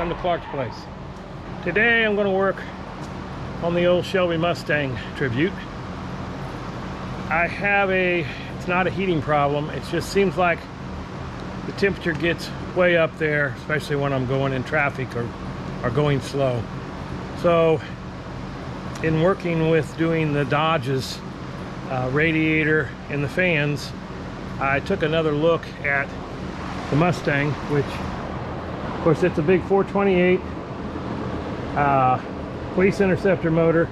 welcome to Clark's Place. Today I'm going to work on the old Shelby Mustang Tribute. I have it's not a heating problem, it just seems like the temperature gets way up there, especially when I'm going in traffic or going slow. So in working with doing the Dodge's radiator and the fans, I took another look at the Mustang, which of course it's a big 428 Police Interceptor motor,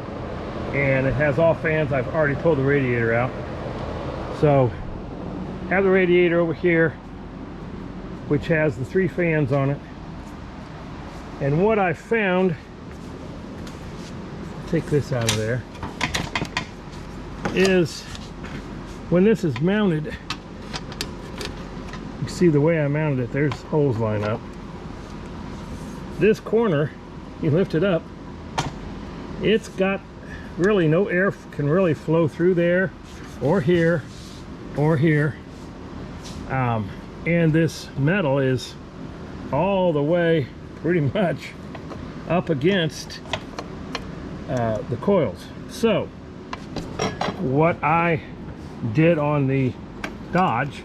and it has all fans. I've already pulled the radiator out, so I have the radiator over here, which has the 3 fans on it. And what I found, take this out of there, is when this is mounted, you see the way I mounted it, there's holes line up. This corner, you lift it up, it's got really no air can really flow through there or here or here, and this metal is all the way pretty much up against the coils. So what I did on the Dodge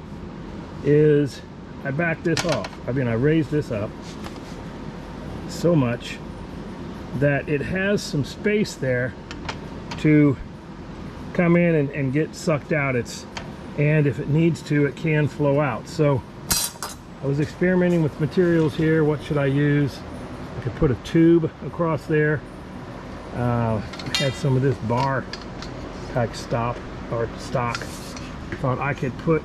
is I backed this off. I raised this up so much that it has some space there to come in and get sucked out. And if it needs to, it can flow out. So I was experimenting with materials here. What should I use? I could put a tube across there. I had some of this bar type stock. Thought I could put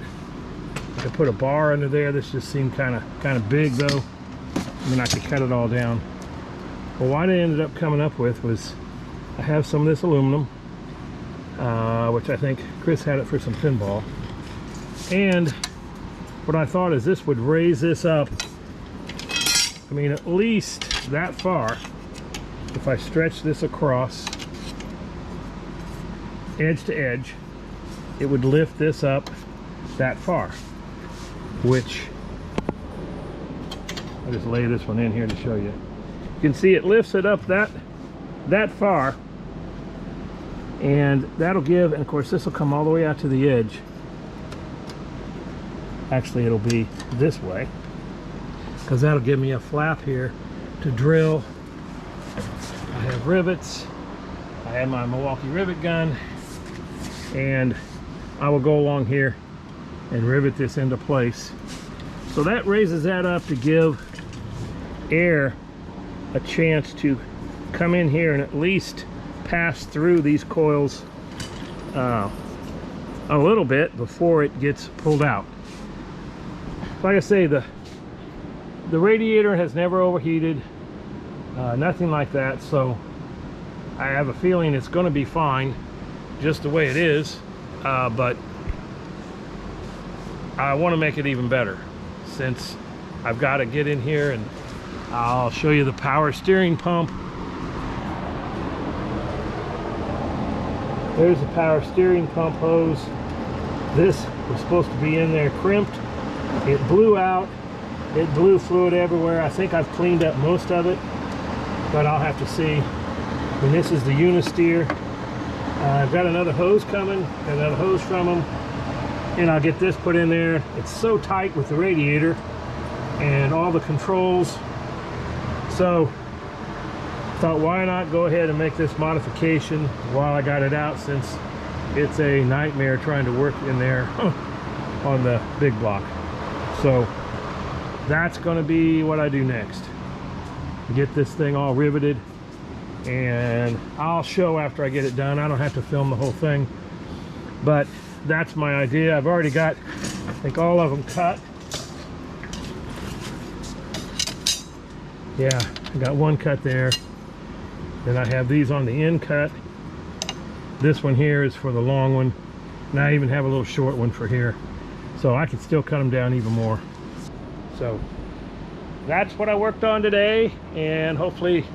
a bar under there. This just seemed kind of big though. I mean, I could cut it all down. Well, what I ended up coming up with was I have some of this aluminum, which I think Chris had it for some pinball. And what I thought is this would raise this up, I mean, at least that far. If I stretch this across edge to edge, it would lift this up that far, which I'll just lay this one in here to show you. You can see it lifts it up that far, and that'll give, and of course this will come all the way out to the edge. Actually, it'll be this way, because that'll give me a flap here to drill. I have rivets, I have my Milwaukee rivet gun, and I will go along here and rivet this into place. So that raises that up to give air a chance to come in here and at least pass through these coils a little bit before it gets pulled out. Like I say, the radiator has never overheated, nothing like that, so I have a feeling it's going to be fine just the way it is, but I want to make it even better, since I've got to get in here, and I'll show you the power steering pump. There's the power steering pump hose. This was supposed to be in there crimped. It blew out. It blew fluid everywhere. I think I've cleaned up most of it, but I'll have to see. And this is the Unisteer. I've got another hose coming, another hose from them, and I'll get this put in there. It's so tight with the radiator and all the controls. So thought, why not go ahead and make this modification while I got it out, since it's a nightmare trying to work in there on the big block. So that's going to be what I do next. Get this thing all riveted, and I'll show after I get it done. I don't have to film the whole thing, but that's my idea. I've already got, I think, all of them cut. Yeah, I got one cut there. Then I have these on the end cut. This one here is for the long one, and I even have a little short one for here, so I can still cut them down even more. So that's what I worked on today, and hopefully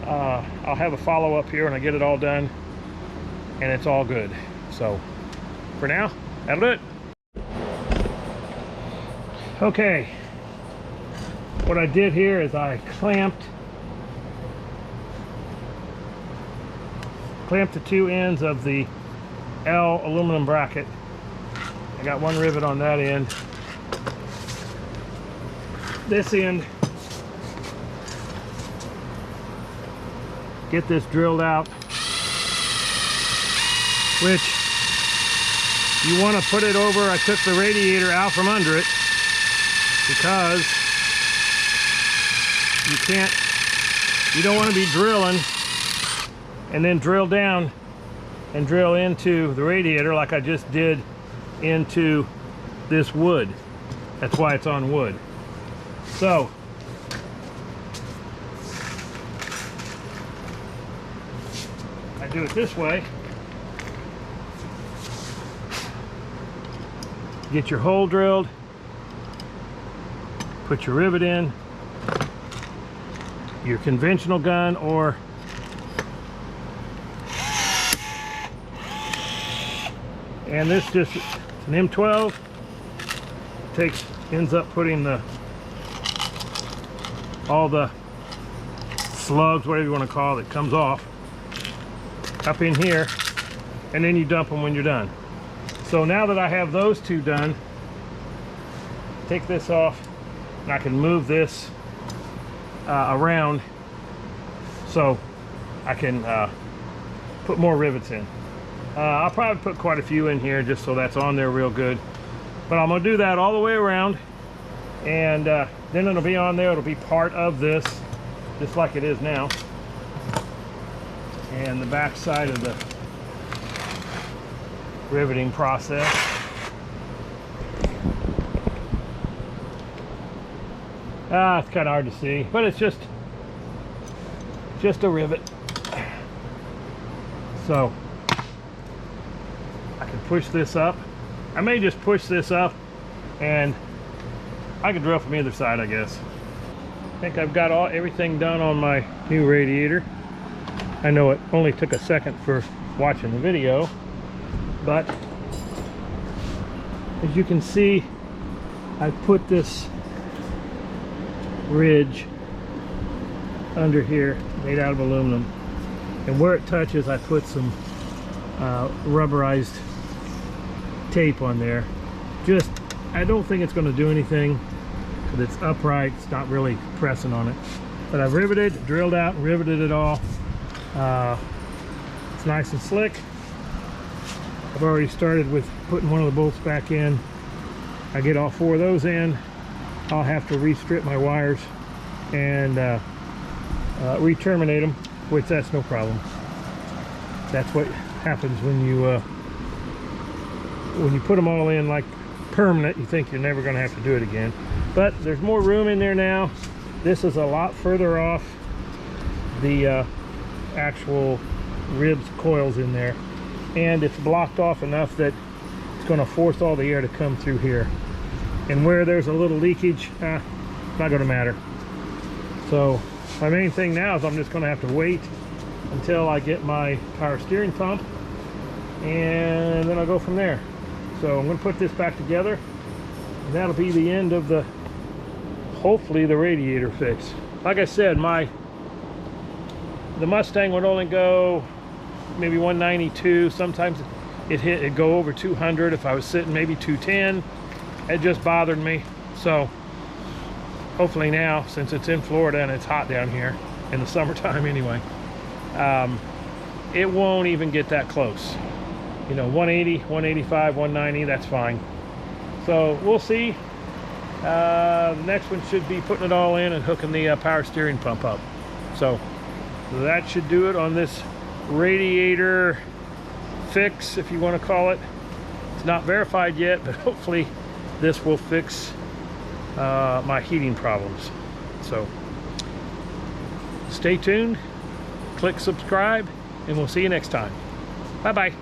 I'll have a follow-up here when I get it all done and it's all good. So for now, that'll do it. Okay, what I did here is I clamped the two ends of the L aluminum bracket. I got one rivet on that end. This end, get this drilled out, which you want to put it over. I took the radiator out from under it because you don't want to be drilling and then drill down and drill into the radiator like I just did into this wood. That's why it's on wood. So I do it this way. Get your hole drilled, put your rivet in, your conventional gun, or and this just an M12 ends up putting all the slugs, whatever you want to call it, comes off up in here, and then you dump them when you're done. So now that I have those two done, take this off and I can move this around so I can put more rivets in. I'll probably put quite a few in here just so that's on there real good, but I'm gonna do that all the way around, and then it'll be on there. It'll be part of this just like it is now, and the back side of the riveting process. It's kind of hard to see, but it's just a rivet. So I can push this up. I may just push this up and I can drill from either side, I guess. I think I've got everything done on my new radiator. I know it only took a second for watching the video, but as you can see, I put this ridge under here made out of aluminum, and where it touches I put some rubberized tape on there. I don't think it's going to do anything because it's upright. It's not really pressing on it, but I've riveted, drilled out and riveted it all. It's nice and slick. I've already started with putting one of the bolts back in. I get all four of those in. I'll have to restrip my wires and re-terminate them, which that's no problem. That's what happens when you put them all in like permanent. You think you're never going to have to do it again, but there's more room in there now. This is a lot further off the actual ribs coils in there, and it's blocked off enough that it's going to force all the air to come through here, and where there's a little leakage, not going to matter. So my main thing now is I'm just going to have to wait until I get my power steering pump, and then I'll go from there. So I'm going to put this back together, and that'll be the end of hopefully the radiator fix. Like I said, the Mustang would only go maybe 192. Sometimes it'd go over 200 if I was sitting, maybe 210. It just bothered me. So hopefully now, since it's in Florida and it's hot down here in the summertime anyway, it won't even get that close. You know, 180, 185, 190, that's fine. So we'll see. The next one should be putting it all in and hooking the power steering pump up. So that should do it on this radiator fix, if you want to call it. It's not verified yet, but hopefully this will fix my heating problems. So stay tuned, click subscribe, and we'll see you next time. Bye bye.